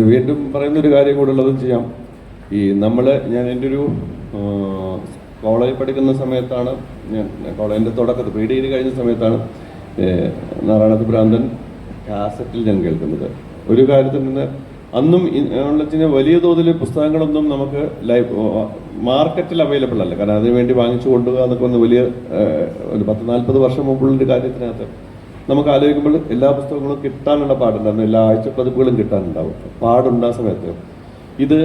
വീണ്ടും പറയുന്നൊരു കാര്യം കൂടെ ഉള്ളതും ചെയ്യാം. ഞാൻ എൻ്റെ ഒരു കോളേജിൽ പഠിക്കുന്ന സമയത്താണ്, ഞാൻ കോളേജിൻ്റെ തുടക്കത്തിൽ PDയിൽ കഴിഞ്ഞ സമയത്താണ് നാരായണത്ത് ഭ്രാന്തൻ കാസറ്റിൽ ഞാൻ കേൾക്കുന്നത്. ഒരു കാര്യത്തിൽ നിന്ന് അന്നും വലിയ തോതിൽ പുസ്തകങ്ങളൊന്നും നമുക്ക് മാർക്കറ്റിൽ അവൈലബിൾ അല്ല. കാരണം അതിനുവേണ്ടി വാങ്ങിച്ചു കൊണ്ടുപോകുക എന്നൊക്കെ ഒന്ന് വലിയ ഒരു 10-40 വർഷം മുമ്പുള്ളൊരു കാര്യത്തിനകത്ത് നമുക്ക് ആലോചിക്കുമ്പോൾ എല്ലാ പുസ്തകങ്ങളും കിട്ടാനുള്ള പാടുണ്ടായിരുന്നു, എല്ലാ ആഴ്ചപ്പതിപ്പുകളും കിട്ടാനുണ്ടാവും. പാടുണ്ടാ സമയത്ത് ഇത്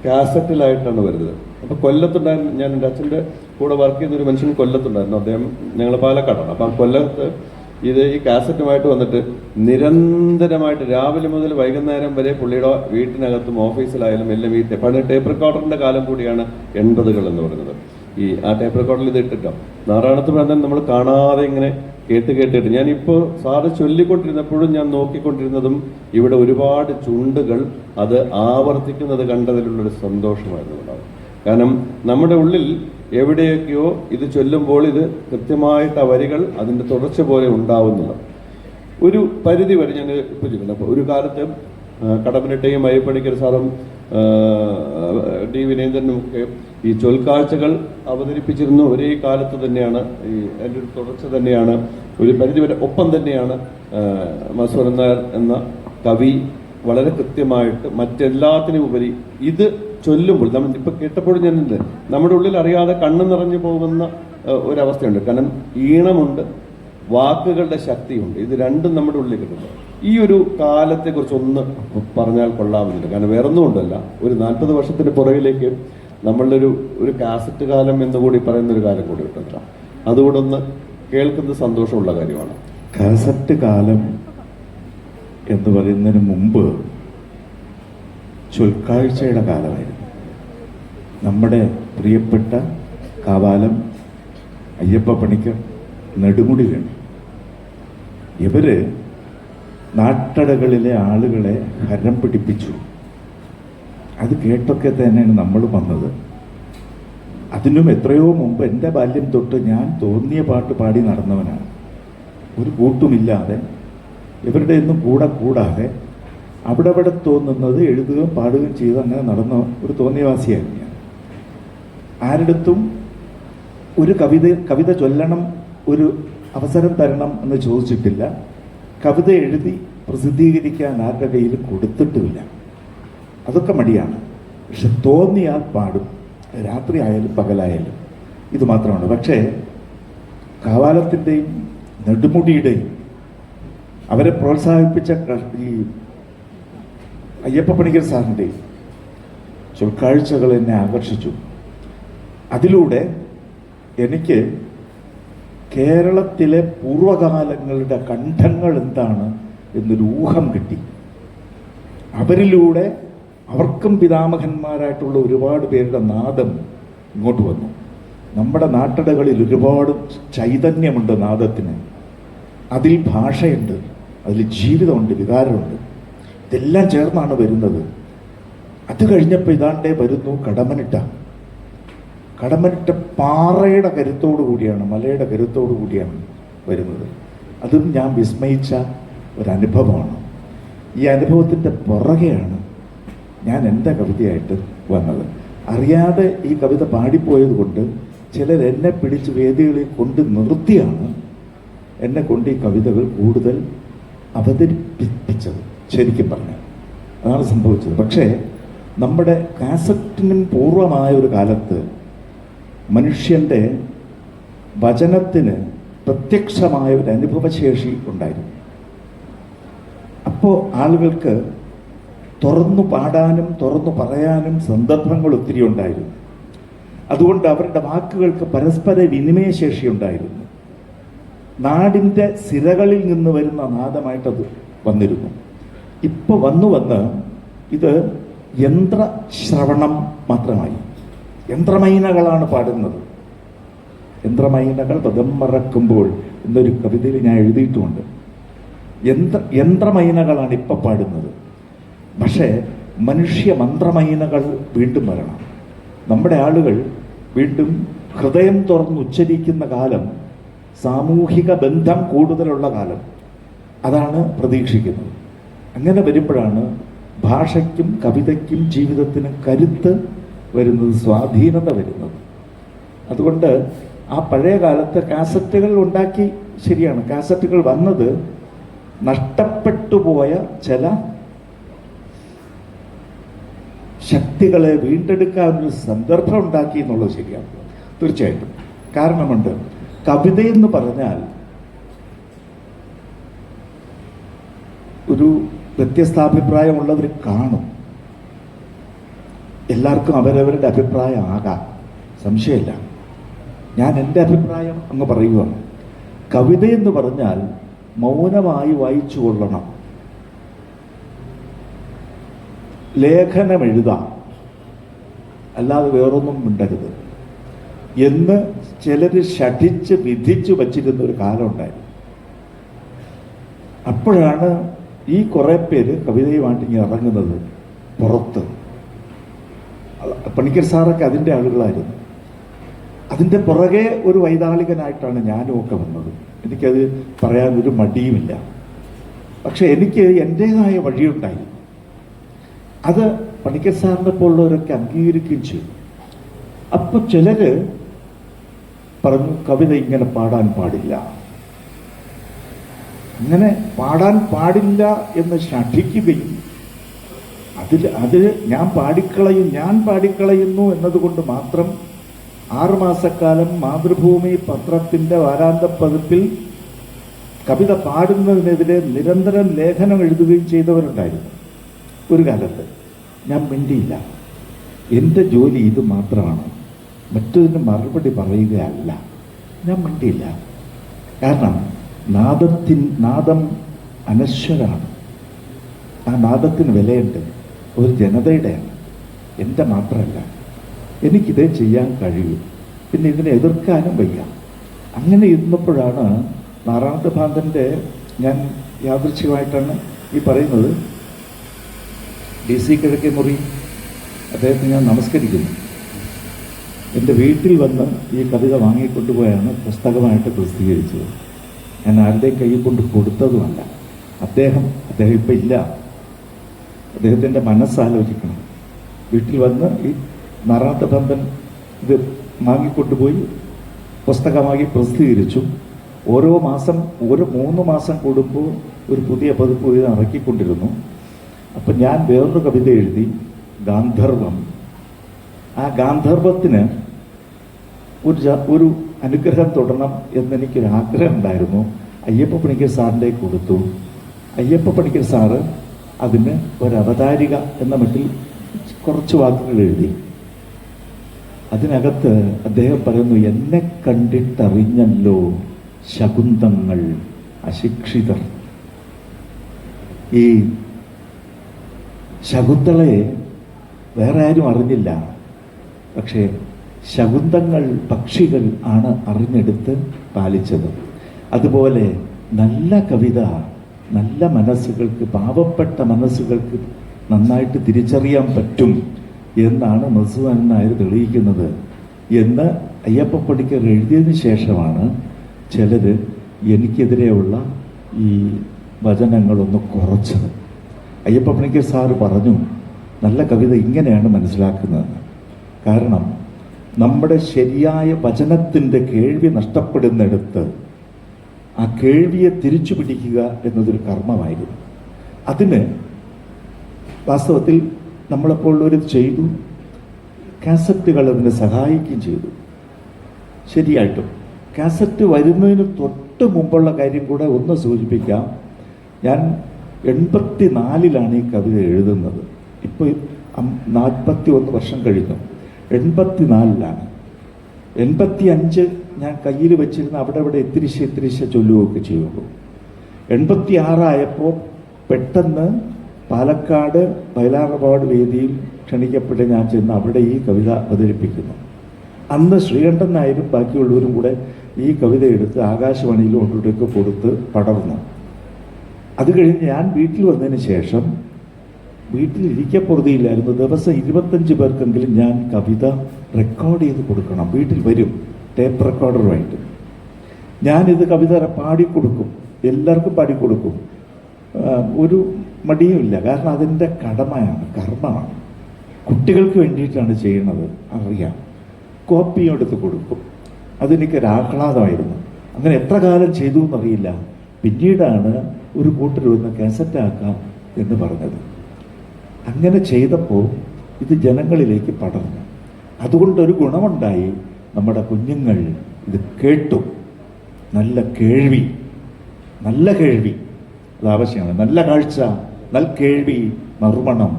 കാസറ്റിലായിട്ടാണ് വരുന്നത്. അപ്പോൾ കൊല്ലത്തുണ്ടായിരുന്നു, ഞാൻ എൻ്റെ അച്ഛൻ്റെ കൂടെ വർക്ക് ചെയ്യുന്നൊരു മനുഷ്യൻ കൊല്ലത്തുണ്ടായിരുന്നു. അദ്ദേഹം ഞങ്ങൾ പാലക്കാടാണ്. അപ്പം കൊല്ലത്ത് ഈ കാസറ്റുമായിട്ട് വന്നിട്ട് നിരന്തരമായിട്ട് രാവിലെ മുതൽ വൈകുന്നേരം വരെ പുള്ളിയുടെ വീട്ടിനകത്തും ഓഫീസിലായാലും എല്ലാം പണ്ട് ടേപ്പ് റെക്കോർഡറിൻ്റെ കാലം കൂടിയാണ് 80കൾ എന്ന് പറയുന്നത്. ആ ടേപ്പ് റെക്കോർഡറിൽ ഇത് ഇട്ടിട്ടാം നാരായണത്ത് ഭ്രാന്തൻ നമ്മൾ കാണാതെ ഇങ്ങനെ കേട്ടിട്ട് ഞാനിപ്പോൾ സാറ് ചൊല്ലിക്കൊണ്ടിരുന്നപ്പോഴും ഞാൻ നോക്കിക്കൊണ്ടിരുന്നതും ഇവിടെ ഒരുപാട് ചുണ്ടുകൾ അത് ആവർത്തിക്കുന്നത് കണ്ടതിലുള്ളൊരു സന്തോഷമായിരുന്നു ഉണ്ടാവും. കാരണം നമ്മുടെ ഉള്ളിൽ എവിടെയൊക്കെയോ ഇത് ചൊല്ലുമ്പോൾ ഇത് കൃത്യമായിട്ട് ആ വരികൾ അതിൻ്റെ തുടർച്ച പോലെ ഉണ്ടാവുന്നില്ല. ഒരു പരിധി വരെ ഞാൻ ഇപ്പോൾ ചെയ്യുന്നത്. അപ്പോൾ ഒരു കാലത്ത് കടമ്പനിട്ടയും അയ്യപ്പണിക്കർ സാറും D. വിനേന്ദ്രനും ഒക്കെ ഈ ചൊൽക്കാഴ്ചകൾ അവതരിപ്പിച്ചിരുന്ന ഒരേ കാലത്ത് തന്നെയാണ്, എൻ്റെ ഒരു തുടർച്ച തന്നെയാണ്, ഒരു പരിധി വരെ ഒപ്പം തന്നെയാണ് മധുസൂദനൻ നായർ എന്ന കവി വളരെ കൃത്യമായിട്ട് മറ്റെല്ലാത്തിനും ഉപരി ഇത് ചൊല്ലുമ്പോൾ നമ്മൾ ഇപ്പം കേട്ടപ്പോഴും ഞാനുണ്ട് നമ്മുടെ ഉള്ളിൽ അറിയാതെ കണ്ണ് നിറഞ്ഞു പോകുന്ന ഒരവസ്ഥയുണ്ട്. കാരണം ഈണമുണ്ട്, വാക്കുകളുടെ ശക്തിയുണ്ട്. ഇത് രണ്ടും നമ്മുടെ ഉള്ളിൽ കിട്ടുന്നത്. ഈ ഒരു കാലത്തെക്കുറിച്ച് ഒന്ന് പറഞ്ഞാൽ കൊള്ളാമെന്നില്ല. കാരണം വേറൊന്നും കൊണ്ടല്ല, ഒരു 40 വർഷത്തിന് പുറകിലേക്ക് നമ്മളുടെ ഒരു കാസറ്റ് കാലം എന്നുകൂടി പറയുന്നൊരു കാലം കൂടി കിട്ടുന്നില്ല. അതുകൂടെ ഒന്ന് കേൾക്കുന്നത് സന്തോഷമുള്ള കാര്യമാണ്. കാസറ്റ് കാലം എന്ന് പറയുന്നതിന് മുമ്പ് ചൊൽക്കാഴ്ചയുടെ കാലമായിരുന്നു. നമ്മുടെ പ്രിയപ്പെട്ട കാവാലം അയ്യപ്പ പണിക്കർ, നെടുമുടി വേണു, ഇവര് നാട്ടടകളിലെ ആളുകളെ ഹരം പിടിപ്പിച്ചു. അത് കേട്ടൊക്കെ തന്നെയാണ് നമ്മൾ വന്നത്. അതിനും എത്രയോ മുമ്പ് എൻ്റെ ബാല്യം തൊട്ട് ഞാൻ തോന്നിയ പാട്ട് പാടി നടന്നവനാണ്. ഒരു കൂട്ടുമില്ലാതെ ഇവരുടെ ഒന്നും കൂടാതെ അവിടെ തോന്നുന്നത് എഴുതുകയും പാടുകയും ചെയ്ത് അങ്ങനെ നടന്ന ഒരു തോന്നിയവാസിയായിരുന്നു ഞാൻ. ആരിടത്തും ഒരു കവിത ചൊല്ലണം, ഒരു അവസരം തരണം എന്ന് ചോദിച്ചിട്ടില്ല. കവിത എഴുതി പ്രസിദ്ധീകരിക്കാൻ ആരുടെ കയ്യിൽ കൊടുത്തിട്ടുമില്ല. അതൊക്കെ മടിയാണ്. പക്ഷെ തോന്നിയാൽ പാടും, രാത്രി ആയാലും പകലായാലും. ഇത് മാത്രമാണ്. പക്ഷേ കാവാലത്തിൻ്റെയും നെടുമുടിയുടെയും അവരെ പ്രോത്സാഹിപ്പിച്ച ഈ അയ്യപ്പ പണിക്കർ സാറിൻ്റെയും ചൊൽക്കാഴ്ചകൾ എന്നെ ആകർഷിച്ചു. അതിലൂടെ എനിക്ക് കേരളത്തിലെ പൂർവകാലങ്ങളുടെ കണ്ഠങ്ങൾ എന്താണ് എന്നൊരു ഊഹം കിട്ടി. അവരിലൂടെ അവർക്കും പിതാമഹന്മാരായിട്ടുള്ള ഒരുപാട് പേരുടെ നാദം ഇങ്ങോട്ട് വന്നു. നമ്മുടെ നാട്ടടകളിൽ ഒരുപാട് ചൈതന്യമുണ്ട് നാദത്തിന്. അതിൽ ഭാഷയുണ്ട്, അതിൽ ജീവിതമുണ്ട്, വികാരമുണ്ട്. ഇതെല്ലാം ചേർന്നാണ് വരുന്നത്. അത് കഴിഞ്ഞപ്പോൾ ഇതാണ്ടേ വരുന്നു കടമനിട്ട പാറയുടെ കരുത്തോടു കൂടിയാണ്, മലയുടെ കരുത്തോടു കൂടിയാണ് വരുന്നത്. അതും ഞാൻ വിസ്മയിച്ച ഒരനുഭവമാണ്. ഈ അനുഭവത്തിൻ്റെ പുറകെയാണ് ഞാൻ എൻ്റെ കവിതയായിട്ട് വന്നത്. അറിയാതെ ഈ കവിത പാടിപ്പോയത് കൊണ്ട് ചിലർ എന്നെ പിടിച്ച് വേദികളിൽ കൊണ്ട് നിർത്തിയാണ് എന്നെ കൊണ്ട് ഈ കവിതകൾ കൂടുതൽ അവതരിപ്പിച്ചത്. ശരിക്കും പറഞ്ഞാൽ അതാണ് സംഭവിച്ചത്. പക്ഷേ നമ്മുടെ കാസറ്റിനും പൂർവമായ ഒരു കാലത്ത് മനുഷ്യൻ്റെ വചനത്തിന് പ്രത്യക്ഷമായ ഒരു അനുഭവശേഷി ഉണ്ടായിരുന്നു. അപ്പോൾ ആളുകൾക്ക് തുറന്നു പാടാനും തുറന്നു പറയാനും സന്ദർഭങ്ങൾ ഒത്തിരി ഉണ്ടായിരുന്നു. അതുകൊണ്ട് അവരുടെ വാക്കുകൾക്ക് പരസ്പര വിനിമയശേഷി ഉണ്ടായിരുന്നു. നാടിൻ്റെ സിരകളിൽ നിന്ന് വരുന്ന നാദമായിട്ടത് വന്നിരുന്നു. ഇപ്പോൾ വന്ന് ഇത് യന്ത്രശ്രവണം മാത്രമായി. യന്ത്രമൈനകളാണ് പാടുന്നത്. യന്ത്രമൈനകൾ പദം മറക്കുമ്പോൾ എന്നൊരു കവിതയിൽ ഞാൻ എഴുതിയിട്ടുമുണ്ട്. യന്ത്രമൈനകളാണ് ഇപ്പം പാടുന്നത്. പക്ഷേ മനുഷ്യ മന്ത്രമൈനകൾ വീണ്ടും വരണം. നമ്മുടെ ആളുകൾ വീണ്ടും ഹൃദയം തുറന്ന് ഉച്ചരിക്കുന്ന കാലം, സാമൂഹിക ബന്ധം കൂടുതലുള്ള കാലം, അതാണ് പ്രതീക്ഷിക്കുന്നത്. അങ്ങനെ വരുമ്പോഴാണ് ഭാഷയ്ക്കും കവിതയ്ക്കും ജീവിതത്തിനും കരുത്ത് വരുന്നത്, സ്വാധീനത വരുന്നത്. അതുകൊണ്ട് ആ പഴയ കാലത്തെ കാസറ്റുകൾ ഉണ്ടാക്കി, ശരിയാണ്, കാസറ്റുകൾ വന്നത് നഷ്ടപ്പെട്ടു പോയ ചില ശക്തികളെ വീണ്ടെടുക്കാനൊരു സന്ദർഭം ഉണ്ടാക്കി എന്നുള്ളത് ശരിയാണ്, തീർച്ചയായിട്ടും. കാരണമുണ്ട്. കവിതയെന്ന് പറഞ്ഞാൽ ഒരു വ്യത്യസ്താഭിപ്രായമുള്ളവർ കാണും. എല്ലാവർക്കും അവരവരുടെ അഭിപ്രായം ആകാം, സംശയമില്ല. ഞാൻ എൻ്റെ അഭിപ്രായം അങ്ങ് പറയുകയാണ്. കവിതയെന്ന് പറഞ്ഞാൽ മൗനമായി വായിച്ചു കൊള്ളണം, ലേഖനം എഴുതാം, അല്ലാതെ വേറൊന്നും മിണ്ടരുത് എന്ന് ചിലർ ശഠിച്ച് വിധിച്ചു വച്ചിരുന്ന ഒരു കാലം ഉണ്ടായിരുന്നു. അപ്പോഴാണ് ഈ കുറേ പേര് കവിതയുമായിട്ട് ഇങ്ങനെ ഇറങ്ങുന്നത് പുറത്ത്. പണിക്കർ സാറൊക്കെ അതിൻ്റെ ആളുകളായിരുന്നു. അതിൻ്റെ പുറകെ ഒരു വൈതാളികനായിട്ടാണ് ഞാനും ഒക്കെ വന്നത്. എനിക്കത് പറയാനൊരു മടിയുമില്ല. പക്ഷെ എനിക്ക് എൻ്റേതായ വഴിയുണ്ടായി. അത് പണിക്കർ സാറിനെ പോലുള്ളവരൊക്കെ അംഗീകരിക്കുകയും ചെയ്തു. അപ്പോൾ ചിലർ പറഞ്ഞു കവിത ഇങ്ങനെ പാടാൻ പാടില്ല, അങ്ങനെ പാടാൻ പാടില്ല എന്ന് ശഠിക്കുകയും അതിൽ ഞാൻ പാടിക്കളയുന്നു എന്നതുകൊണ്ട് മാത്രം 6 മാസക്കാലം മാതൃഭൂമി പത്രത്തിൻ്റെ വാരാന്ത പതിപ്പിൽ കവിത പാടുന്നതിനെതിരെ നിരന്തരം ലേഖനം എഴുതുകയും ചെയ്തവരുണ്ടായിരുന്നു ഒരു കാലത്ത്. ഞാൻ മിണ്ടിയില്ല. എൻ്റെ ജോലി ഇത് മാത്രമാണ്, മറ്റൊന്നിന് മറുപടി പറയുകയല്ല. ഞാൻ മിണ്ടിയില്ല. കാരണം നാദം അനശ്വരാണ്. ആ നാദത്തിന് വിലയുണ്ട്. ഒരു ജനതയുടെയാണ്, എൻ്റെ മാത്രമല്ല. എനിക്കിതേ ചെയ്യാൻ കഴിയും, പിന്നെ ഇതിനെ എതിർക്കാനും വയ്യ. അങ്ങനെ ഇരുന്നപ്പോഴാണ് നാരായണ ഭാന്തൻ്റെ, ഞാൻ യാദൃച്ഛികമായിട്ടാണ് ഈ പറയുന്നത്, DC കിഴക്കേ മുറി അദ്ദേഹത്തിന് ഞാൻ നമസ്കരിക്കുന്നു. എൻ്റെ വീട്ടിൽ വന്ന് ഈ കവിത വാങ്ങിക്കൊണ്ടുപോയാണ് പുസ്തകമായിട്ട് പ്രസിദ്ധീകരിച്ചത്. ഞാൻ ആരുടെയും കയ്യിൽ കൊണ്ട് കൊടുത്തതുമല്ല. അദ്ദേഹം ഇപ്പം ഇല്ല. അദ്ദേഹത്തിൻ്റെ മനസ്സാലോചിക്കണം. വീട്ടിൽ വന്ന് ഈ നാരായണ ഭാന്തൻ ഇത് വാങ്ങിക്കൊണ്ടുപോയി പുസ്തകമാക്കി പ്രസിദ്ധീകരിച്ചു. ഓരോ 3 മാസം കൂടുമ്പോൾ ഒരു പുതിയ പതിപ്പ് ഇത് ഇറക്കിക്കൊണ്ടിരുന്നു. അപ്പം ഞാൻ വേറൊരു കവിത എഴുതി, ഗാന്ധർവം. ആ ഗാന്ധർവത്തിന് ഒരു അനുഗ്രഹം തുടരണം എന്നെനിക്കൊരു ആഗ്രഹം ഉണ്ടായിരുന്നു. അയ്യപ്പ പണിക്കർ സാറിൻ്റെ കൊടുത്തു. അയ്യപ്പ പണിക്കർ സാറ് അതിന് ഒരവതാരിക എന്ന മട്ടിൽ കുറച്ച് വാക്കുകൾ എഴുതി. അതിനകത്ത് അദ്ദേഹം പറയുന്നു, എന്നെ കണ്ടിട്ടറിഞ്ഞല്ലോ ശകുന്തങ്ങൾ അശിക്ഷിതർ. ഈ ശകുന്തളയെ വേറെ ആരും അറിഞ്ഞില്ല, പക്ഷേ ശകുന്തങ്ങൾ പക്ഷികൾ ആണ് അറിഞ്ഞെടുത്ത് പാലിച്ചത്. അതുപോലെ നല്ല കവിത നല്ല മനസ്സുകൾക്ക്, പാവപ്പെട്ട മനസ്സുകൾക്ക് നന്നായിട്ട് തിരിച്ചറിയാൻ പറ്റും എന്നാണ് മധുസൂദനൻ നായർ തെളിയിക്കുന്നത് എന്ന് അയ്യപ്പ പണിക്കർ എഴുതിയതിന് ശേഷമാണ് ചിലർ എനിക്കെതിരെയുള്ള ഈ വചനങ്ങളൊന്ന് കുറച്ചത്. അയ്യപ്പ പണിക്കർ സാറ് പറഞ്ഞു, നല്ല കവിത ഇങ്ങനെയാണ് മനസ്സിലാക്കുന്നതെന്ന്. കാരണം നമ്മുടെ ശരിയായ വചനത്തിൻ്റെ കേൾവി നഷ്ടപ്പെടുന്നിടത്ത് ആ കേൾവിയെ തിരിച്ചു പിടിക്കുക എന്നതൊരു കർമ്മമായിരുന്നു. അതിന് വാസ്തവത്തിൽ നമ്മളെപ്പോലുള്ളവർ ചെയ്തു. കാസറ്റുകൾ അതിനെ സഹായിക്കുകയും ചെയ്തു. ശരിയായിട്ടും കാസറ്റ് വരുന്നതിന് തൊട്ട് മുമ്പുള്ള കാര്യം കൂടെ ഒന്ന് സൂചിപ്പിക്കാം. ഞാൻ 84 ഈ കവിത എഴുതുന്നത്. ഇപ്പോൾ 41 വർഷം കഴിഞ്ഞു. 84 85 ഞാൻ കയ്യിൽ വെച്ചിരുന്ന അവിടെ എത്തിരിശ ചൊല്ലുകയൊക്കെ ചെയ്യുള്ളൂ. 86 പെട്ടെന്ന് പാലക്കാട് വയലാർ അവാർഡ് വേദിയിൽ ക്ഷണിക്കപ്പെട്ട് ഞാൻ ചെന്ന് അവിടെ ഈ കവിത അവതരിപ്പിക്കുന്നു. അന്ന് ശ്രീകണ്ഠൻ നായരും ബാക്കിയുള്ളവരും കൂടെ ഈ കവിത എടുത്ത് ആകാശവാണിയിലും കൊണ്ടിട്ടൊക്കെ കൊടുത്ത് പടർന്നു. അത് കഴിഞ്ഞ് ഞാൻ വീട്ടിൽ വന്നതിന് ശേഷം വീട്ടിലിരിക്കപ്പുറതിയില്ലായിരുന്നു. ദിവസം 25 പേർക്കെങ്കിലും ഞാൻ കവിത റെക്കോർഡ് ചെയ്ത് കൊടുക്കണം. വീട്ടിൽ വരും ടേപ്പ് റെക്കോർഡറുമായിട്ട്. ഞാനിത് കവിത പാടിക്കൊടുക്കും, എല്ലാവർക്കും പാടിക്കൊടുക്കും. ഒരു മടിയുമില്ല. കാരണം അതിൻ്റെ കടമയാണ്, കർമ്മമാണ്. കുട്ടികൾക്ക് വേണ്ടിയിട്ടാണ് ചെയ്യുന്നത്, അറിയാം. കോപ്പിയും എടുത്ത് കൊടുക്കും. അതെനിക്കൊരു ആഹ്ലാദമായിരുന്നു. അങ്ങനെ എത്ര കാലം ചെയ്തു എന്നറിയില്ല. പിന്നീടാണ് ഒരു കൂട്ടർ ഒന്ന് കാസറ്റാക്കാം എന്ന് പറഞ്ഞത്. അങ്ങനെ ചെയ്തപ്പോൾ ഇത് ജനങ്ങളിലേക്ക് പടർന്നു. അതുകൊണ്ടൊരു ഗുണമുണ്ടായി. നമ്മുടെ കുഞ്ഞുങ്ങൾ ഇത് കേട്ടു. നല്ല കേൾവി, നല്ല കേൾവി അത് ആവശ്യമാണ്. നല്ല കാഴ്ച, നല്ല കേൾവി, നറുമണം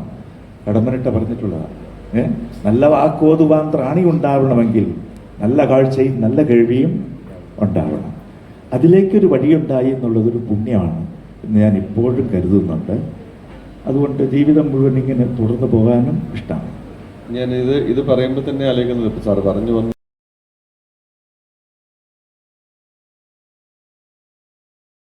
കടമ്പനിട്ട പറഞ്ഞിട്ടുള്ളതാണ്. നല്ല വാക്കോതുവാൻ ത്രാണി ഉണ്ടാവണമെങ്കിൽ നല്ല കാഴ്ചയും നല്ല കേൾവിയും ഉണ്ടാവണം. അതിലേക്കൊരു വഴിയുണ്ടായി എന്നുള്ളതൊരു പുണ്യമാണ് എന്ന് ഞാൻ ഇപ്പോഴും കരുതുന്നുണ്ട്. അതുകൊണ്ട് ജീവിതം മുഴുവൻ ഇങ്ങനെ തുടർന്ന് പോകാനും ഇഷ്ടമാണ്. ഞാൻ ഇത് പറയുമ്പോൾ തന്നെ ആലോചിക്കുന്നത്, ഇപ്പോൾ സാറ് പറഞ്ഞു വന്നു